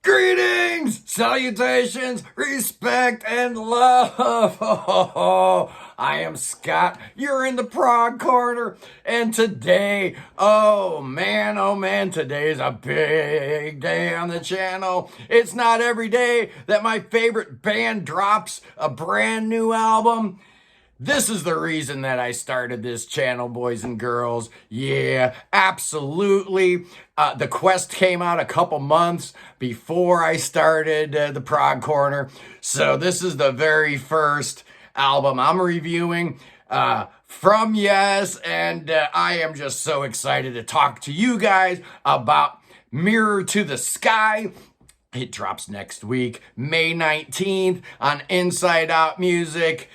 Greetings, salutations, respect, and love. Oh, I am Scott. You're in the Prog Corner. And today, oh man, today is a big day on the channel. It's not every day that my favorite band drops a brand new album. This is the reason that I started this channel, boys and girls. Yeah, absolutely. The Quest came out a couple months before I started the Prog Corner. So this is the very first album I'm reviewing from Yes. And I am just so excited to talk to you guys about Mirror to the Sky. It drops next week, May 19th on Inside Out Music.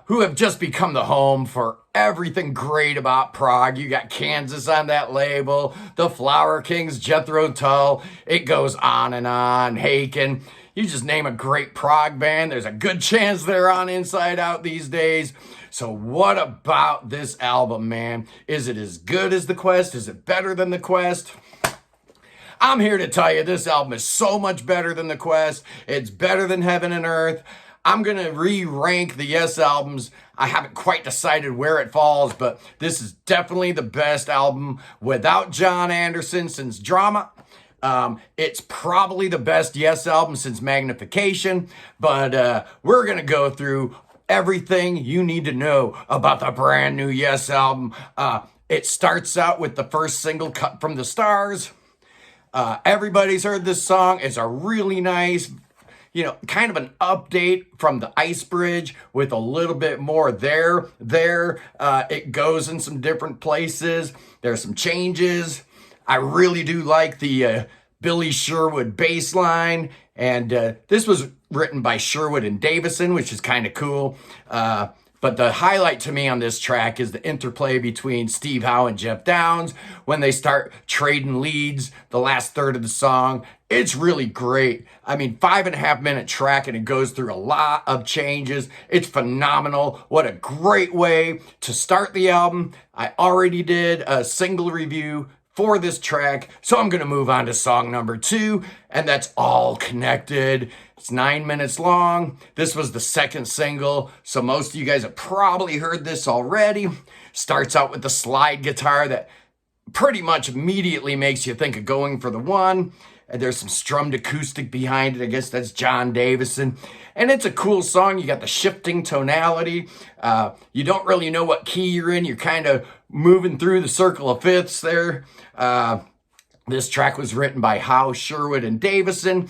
Who have just become the home for everything great about Prog. You got Kansas on that label, the Flower Kings, Jethro Tull. It goes on and on. Haken. You just name a great prog band, there's a good chance they're on Inside Out these days. So what about this album, man? Is it as good as The Quest? Is it better than The Quest? I'm here to tell you this album is so much better than The Quest. It's better than Heaven and Earth. I'm going to re-rank the Yes albums. I haven't quite decided where it falls, but this is definitely the best album without John Anderson since Drama. It's probably the best Yes album since Magnification, but we're going to go through everything you need to know about the brand new Yes album. It starts out with the first single, Cut from the Stars. Everybody's heard this song. It's a really nice, kind of an update from the Ice Bridge with a little bit more there. It goes in some different places. There's some changes. I really do like the Billy Sherwood bass line. And this was written by Sherwood and Davison, which is kind of cool. But the highlight to me on this track is the interplay between Steve Howe and Jeff Downes when they start trading leads the last third of the song. It's really great. I mean, 5.5 minute track and it goes through a lot of changes. It's phenomenal. What a great way to start the album. I already did a single review for this track, so I'm going to move on to song number 2, and that's All Connected. It's 9 minutes long. This was the second single, so most of you guys have probably heard this already. Starts out with the slide guitar that pretty much immediately makes you think of Going for the One. And there's some strummed acoustic behind it. I guess that's John Davison. And it's a cool song. You got the shifting tonality. You don't really know what key you're in. You're kind of moving through the circle of fifths there. This track was written by Howe, Sherwood, and Davison.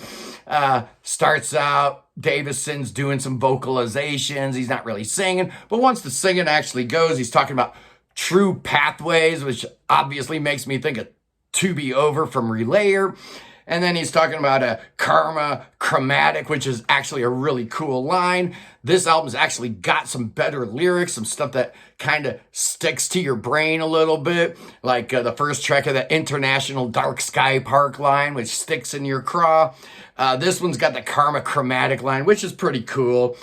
Starts out, Davison's doing some vocalizations. He's not really singing. But once the singing actually goes, he's talking about true pathways, which obviously makes me think of To Be Over from Relayer. And then he's talking about a karma chromatic, which is actually a really cool line. This album's actually got some better lyrics, some stuff that kind of sticks to your brain a little bit. Like the first track of the International Dark Sky Park line, which sticks in your craw. This one's got the karma chromatic line, which is pretty cool.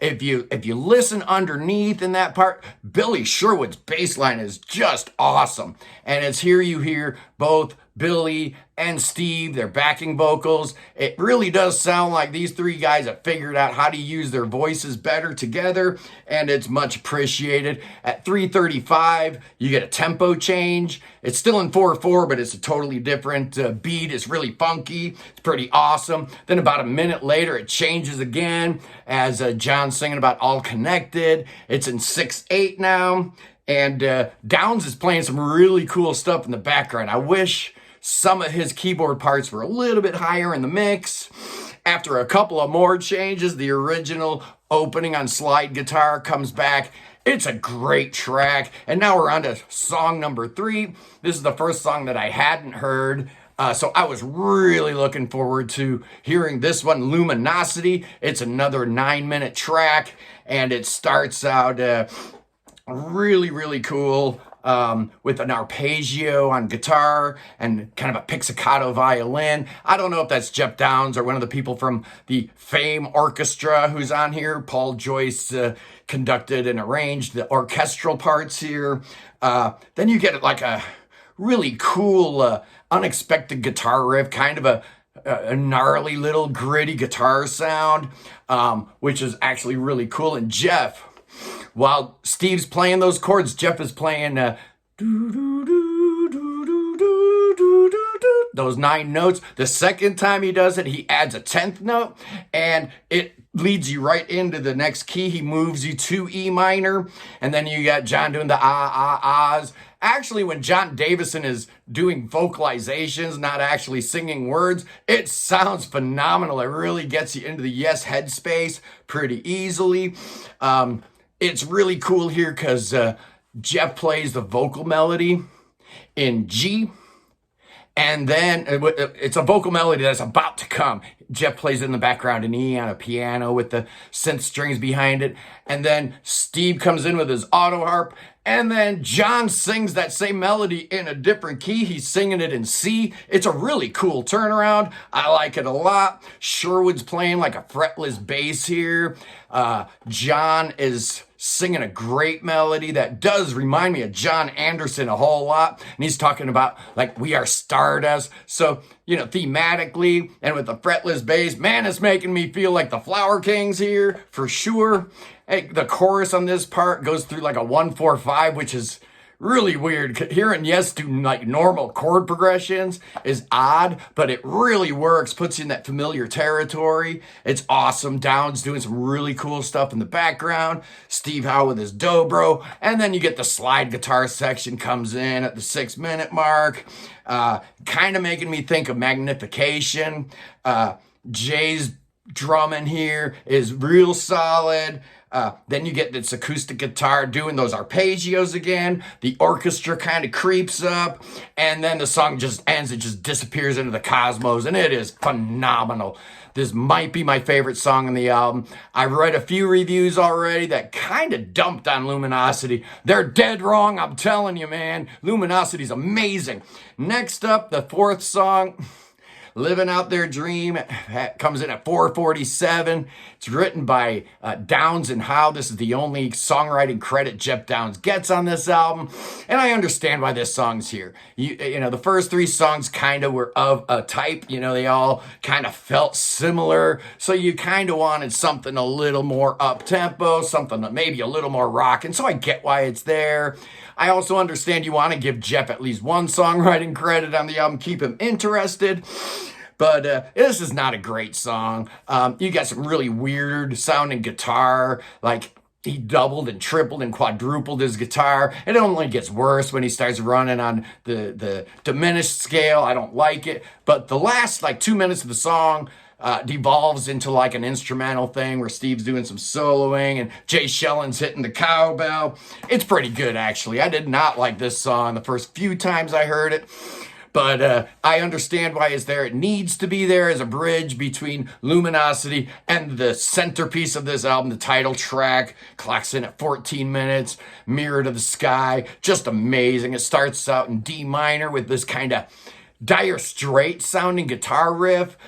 If you listen underneath in that part, Billy Sherwood's bass line is just awesome. And it's here you hear both Billy and Steve, their backing vocals. It really does sound like these three guys have figured out how to use their voices better together, and it's much appreciated. At 3:35, you get a tempo change. It's still in 4/4, but it's a totally different beat. It's really funky. It's pretty awesome. Then about a minute later, it changes again as John's singing about All Connected. It's in 6/8 now, and Downes is playing some really cool stuff in the background. I wish some of his keyboard parts were a little bit higher in the mix. After a couple of more changes, the original opening on slide guitar comes back. It's a great track. And now we're on to song number 3. This is the first song that I hadn't heard. So I was really looking forward to hearing this one, Luminosity. It's another 9-minute track, and it starts out really, really cool. With an arpeggio on guitar and kind of a pizzicato violin. I don't know if that's Jeff Downes or one of the people from the Fame Orchestra who's on here. Paul Joyce conducted and arranged the orchestral parts here. Then you get like a really cool, unexpected guitar riff, kind of a a gnarly little gritty guitar sound, which is actually really cool. And Jeff, while Steve's playing those chords, Jeff is playing those 9 notes. The second time he does it, he adds a 10th note, and it leads you right into the next key. He moves you to E minor, and then you got John doing the ahs. Actually, when John Davison is doing vocalizations, not actually singing words, it sounds phenomenal. It really gets you into the yes headspace pretty easily. It's really cool here because Jeff plays the vocal melody in G, and then it's a vocal melody that's about to come. Jeff plays in the background in E on a piano with the synth strings behind it. And then Steve comes in with his auto harp. And then John sings that same melody in a different key. He's singing it in C. It's a really cool turnaround. I like it a lot. Sherwood's playing like a fretless bass here. John is singing a great melody that does remind me of John Anderson a whole lot. And he's talking about like We Are Stardust. So, you know, thematically and with the fretless bass, man, it's making me feel like the Flower Kings here for sure. Hey, the chorus on this part goes through like a 1-4-5, which is really weird. Hearing Yes do like normal chord progressions is odd, but it really works, puts you in that familiar territory. It's awesome. Down's doing some really cool stuff in the background. Steve Howe with his dobro. And then you get the slide guitar section comes in at the 6-minute mark. Kind of making me think of Magnification. Jay's drumming here is real solid. Then you get this acoustic guitar doing those arpeggios again. The orchestra kind of creeps up, and then the song just ends. It just disappears into the cosmos, and it is phenomenal. This might be my favorite song on the album. I've read a few reviews already that kind of dumped on Luminosity. They're dead wrong, I'm telling you, man. Luminosity's amazing. Next up, the 4th song, Living Out Their Dream, comes in at 4:47. It's written by Downes and Howe. This is the only songwriting credit Jeff Downes gets on this album. And I understand why this song's here. You know, the first 3 songs kind of were of a type. You know, they all kind of felt similar. So you kind of wanted something a little more up-tempo, something that maybe a little more rock. And so I get why it's there. I also understand you want to give Jeff at least one songwriting credit on the album, keep him interested. But this is not a great song. You got some really weird sounding guitar, like he doubled and tripled and quadrupled his guitar. It only gets worse when he starts running on the diminished scale. I don't like it. But the last like 2 minutes of the song devolves into like an instrumental thing where Steve's doing some soloing and Jay Shellen's hitting the cowbell. It's pretty good, actually. I did not like this song the first few times I heard it. But I understand why it's there. It needs to be there as a bridge between Luminosity and the centerpiece of this album, the title track. Clocks in at 14 minutes, Mirror to the Sky. Just amazing. It starts out in D minor with this kind of Dire Straits sounding guitar riff,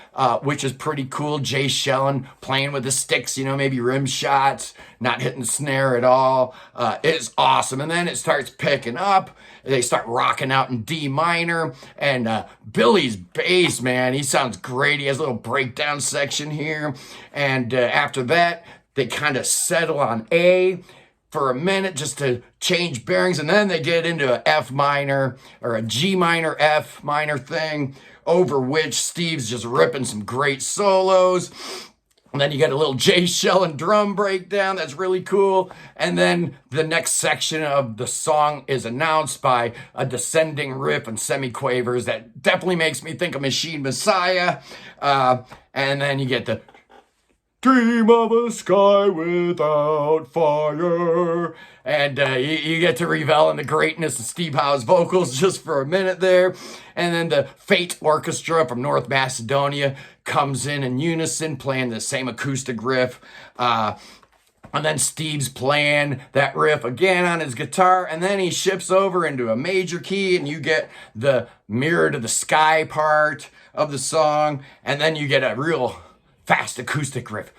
which is pretty cool. Jay Shellen playing with the sticks, you know, maybe rim shots, not hitting the snare at all. It's awesome. And then it starts picking up. They start rocking out in D minor. And Billy's bass, man, he sounds great. He has a little breakdown section here. And after that, they kind of settle on A for a minute just to change bearings, and then they get into a F minor or a G minor F minor thing, over which Steve's just ripping some great solos. And then you get a little Jay Shellen drum breakdown that's really cool. And then the next section of the song is announced by a descending riff and semiquavers that definitely makes me think of Machine Messiah. And then you get the Dream of a sky without fire. And you get to revel in the greatness of Steve Howe's vocals just for a minute there. And then the Fate Orchestra from North Macedonia comes in unison, playing the same acoustic riff. And then Steve's playing that riff again on his guitar. And then he shifts over into a major key, and you get the Mirror to the Sky part of the song. And then you get a real fast acoustic riff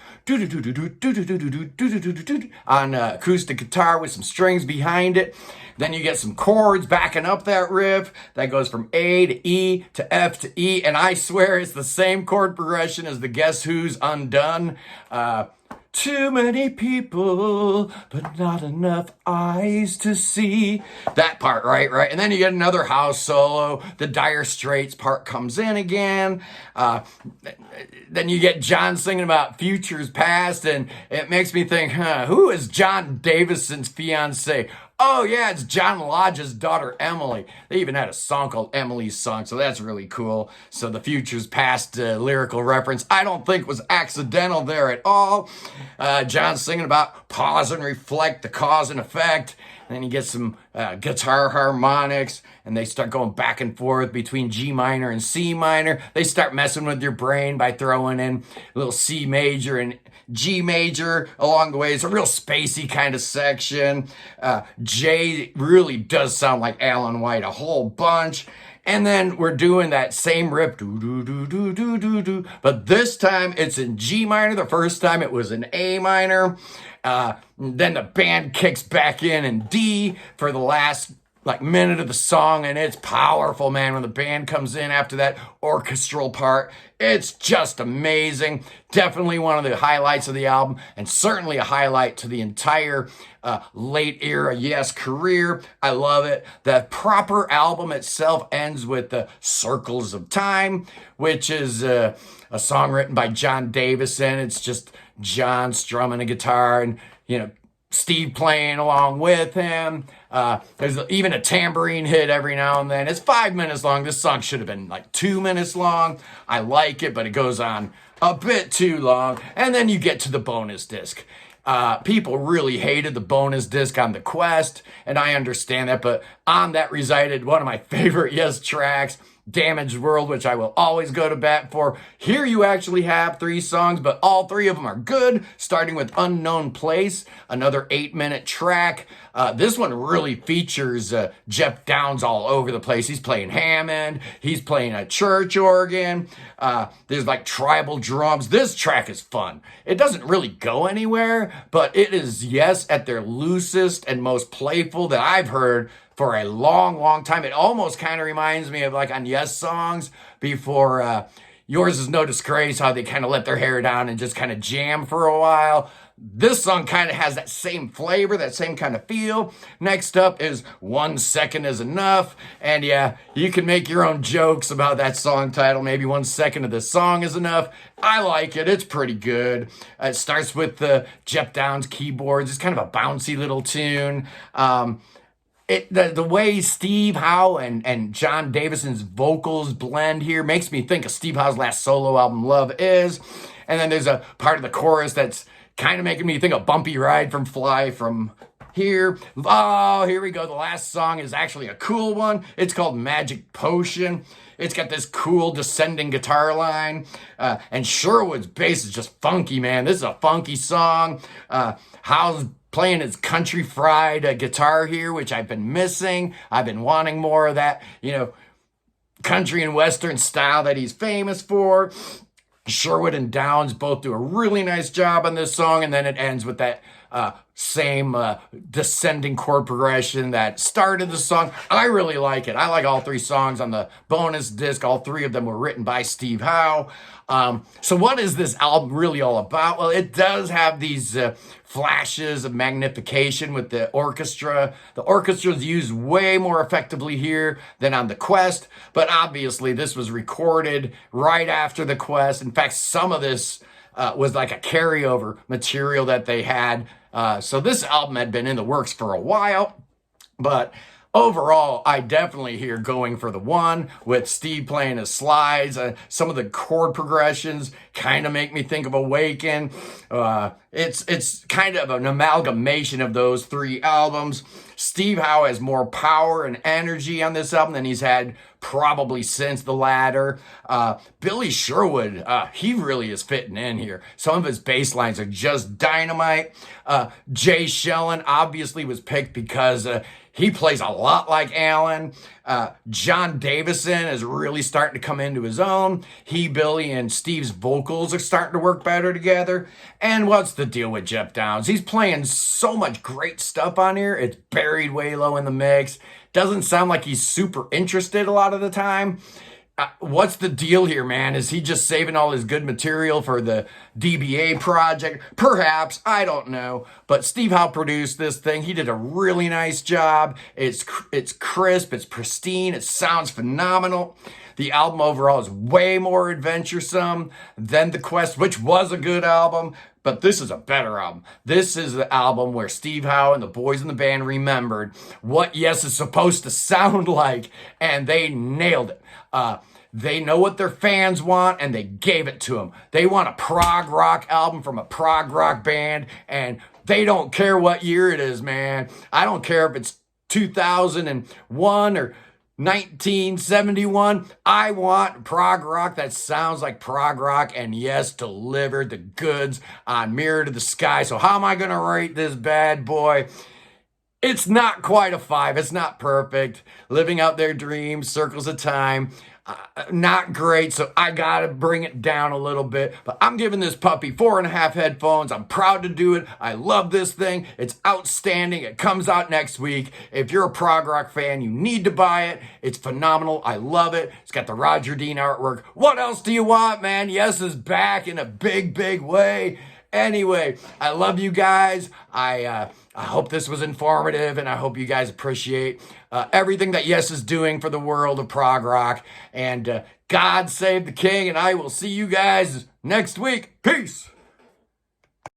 on acoustic guitar with some strings behind it. Then you get some chords backing up that riff that goes from A to E to F to E, and I swear it's the same chord progression as the Guess Who's Undone. Too many people, but not enough eyes to see. That part, right? And then you get another house solo. The Dire Straits part comes in again. Then you get John singing about futures past, and it makes me think, who is John Davison's fiance? Oh, yeah, it's John Lodge's daughter, Emily. They even had a song called Emily's Song, so that's really cool. So the Futures Past lyrical reference, I don't think was accidental there at all. John's singing about pause and reflect, the cause and effect. And then you get some guitar harmonics, and they start going back and forth between G minor and C minor. They start messing with your brain by throwing in a little C major and G major along the way. It's a real spacey kind of section. J really does sound like Alan White a whole bunch. And then we're doing that same riff, but this time it's in G minor. The first time it was in A minor. Then the band kicks back in D for the last minute of the song, and it's powerful, man. When the band comes in after that orchestral part, it's just amazing. Definitely one of the highlights of the album, and certainly a highlight to the entire late era Yes career. I love it. The proper album itself ends with the Circles of Time, which is a song written by John Davison. It's just John strumming a guitar and Steve playing along with him. There's even a tambourine hit every now and then. It's 5 minutes long. This song should have been 2 minutes long. I like it, but it goes on a bit too long. And then you get to the bonus disc. People really hated the bonus disc on The Quest, and I understand that, but on that resided one of my favorite Yes tracks, Damaged World, which I will always go to bat for. Here you actually have 3 songs, but all 3 of them are good, starting with Unknown Place, another 8-minute track. This one really features Jeff Downes all over the place. He's playing Hammond, he's playing a church organ, there's tribal drums. This track is fun. It doesn't really go anywhere, but it is Yes at their loosest and most playful that I've heard for a long, long time. It almost kind of reminds me of on Yes songs before Yours Is No Disgrace, how they kind of let their hair down and just kind of jam for a while. This song kind of has that same flavor, that same kind of feel. Next up is 1 Second Is Enough. And yeah, you can make your own jokes about that song title. Maybe 1 second of this song is enough. I like it. It's pretty good. It starts with the Jeff Downes keyboards. It's kind of a bouncy little tune. The way Steve Howe and John Davison's vocals blend here makes me think of Steve Howe's last solo album, Love Is. And then there's a part of the chorus that's kind of making me think of Bumpy Ride from Fly From Here. Oh, here we go. The last song is actually a cool one. It's called Magic Potion. It's got this cool descending guitar line. And Sherwood's bass is just funky, man. This is a funky song. Howe's playing his country fried guitar here, which I've been missing. I've been wanting more of that, country and western style that he's famous for. Sherwood and Downes both do a really nice job on this song, and then it ends with that same descending chord progression that started the song. I really like it. I like all 3 songs on the bonus disc. All 3 of them were written by Steve Howe. So what is this album really all about? Well, it does have these flashes of magnification with the orchestra. The orchestra is used way more effectively here than on The Quest, but obviously this was recorded right after The Quest. In fact, some of this was like a carryover material that they had. So this album had been in the works for a while, but overall, I definitely hear going for the 1 with Steve playing his slides. Some of the chord progressions kind of make me think of Awaken. It's kind of an amalgamation of those 3 albums. Steve Howe has more power and energy on this album than he's had probably since the latter. Billy Sherwood, he really is fitting in here. Some of his bass lines are just dynamite. Jay Schellen obviously was picked because he plays a lot like Alan. John Davison is really starting to come into his own. He, Billy, and Steve's vocals are starting to work better together. And what's the deal with Jeff Downs? He's playing so much great stuff on here. It's buried way low in the mix. Doesn't sound like he's super interested a lot of the time. What's the deal here, man? Is he just saving all his good material for the DBA project? Perhaps, I don't know. But Steve Howe produced this thing. He did a really nice job. It's crisp, it's pristine, it sounds phenomenal. The album overall is way more adventuresome than The Quest, which was a good album, but this is a better album. This is the album where Steve Howe and the boys in the band remembered what Yes is supposed to sound like, and they nailed it. They know what their fans want, and they gave it to them. They want a prog rock album from a prog rock band, and they don't care what year it is, man. I don't care if it's 2001 or 1971. I want prog rock that sounds like prog rock, and Yes delivered the goods on Mirror to the Sky. So how am I going to rate this bad boy? It's not quite a 5. It's not perfect. Living Out Their Dreams, Circles of Time, not great, so I gotta bring it down a little bit. But I'm giving this puppy 4.5 headphones. I'm proud to do it. I love this thing. It's outstanding. It comes out next week. If you're a prog rock fan, you need to buy it. It's phenomenal. I love it. It's got the Roger Dean artwork. What else do you want, man? Yes is back in a big, big way. Anyway, I love you guys. I hope this was informative, and I hope you guys appreciate everything that Yes is doing for the world of prog rock. And God save the king, and I will see you guys next week. Peace.